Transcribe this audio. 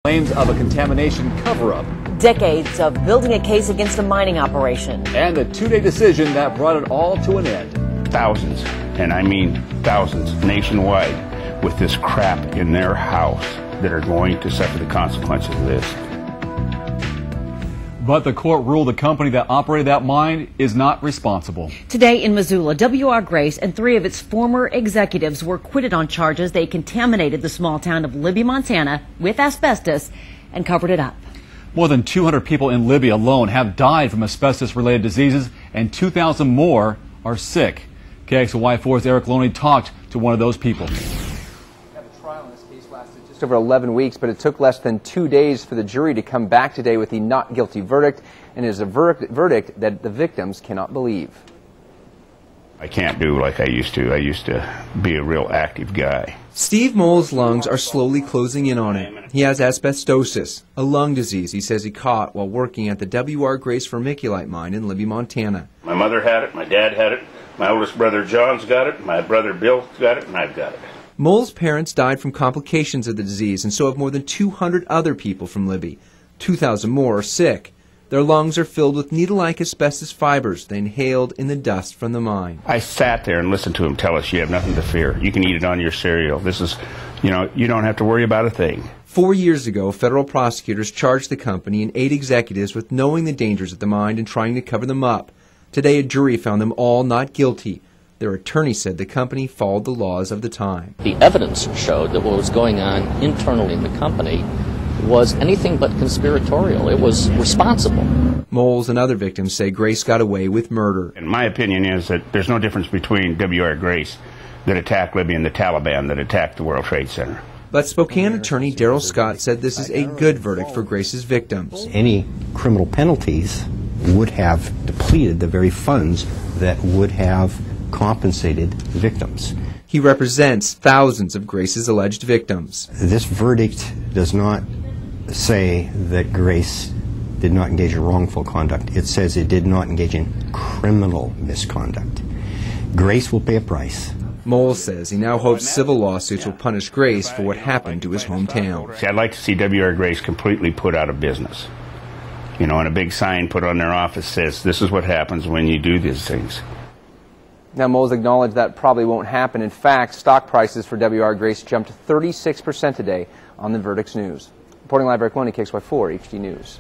Claims of a contamination cover-up. Decades of building a case against a mining operation. And the two-day decision that brought it all to an end. Thousands, and I mean thousands, nationwide, with this crap in their house that are going to suffer the consequences of this. But the court ruled the company that operated that mine is not responsible. Today in Missoula, W.R. Grace and 3 of its former executives were acquitted on charges they contaminated the small town of Libby, Montana with asbestos and covered it up. More than 200 people in Libby alone have died from asbestos-related diseases, and 2,000 more are sick. KXLY4's Erik Loney talked to one of those people. The trial in this case lasted just over 11 weeks, but it took less than 2 days for the jury to come back today with the not guilty verdict, and it is a verdict that the victims cannot believe. I can't do like I used to. I used to be a real active guy. Steve Moll's lungs are slowly closing in on him. He has asbestosis, a lung disease he says he caught while working at the W.R. Grace vermiculite mine in Libby, Montana. My mother had it, my dad had it, my oldest brother John's got it, my brother Bill's got it, and I've got it. Moll's parents died from complications of the disease, and so have more than 200 other people from Libby. 2,000 more are sick. Their lungs are filled with needle-like asbestos fibers they inhaled in the dust from the mine. I sat there and listened to him tell us you have nothing to fear. You can eat it on your cereal. This is, you don't have to worry about a thing. 4 years ago, federal prosecutors charged the company and 8 executives with knowing the dangers of the mine and trying to cover them up. Today, a jury found them all not guilty. Their attorney said the company followed the laws of the time. The evidence showed that what was going on internally in the company was anything but conspiratorial. It was responsible. Moles and other victims say Grace got away with murder. And my opinion is that there's no difference between W.R. Grace that attacked Libya and the Taliban that attacked the World Trade Center. But Spokane attorney Darrell Scott said this is a good verdict for Grace's victims. Any criminal penalties would have depleted the very funds that would have compensated victims. He represents thousands of Grace's alleged victims. This verdict does not say that Grace did not engage in wrongful conduct. It says it did not engage in criminal misconduct. Grace will pay a price. Mole says he now hopes civil lawsuits will punish Grace for what happened to his hometown. See, I'd like to see W.R. Grace completely put out of business. And a big sign put on their office says, this is what happens when you do these things. Now, Moles acknowledged that probably won't happen. In fact, stock prices for W.R. Grace jumped 36% today on the verdict's news. Reporting live, Erik Loney, KXLY4 HD News.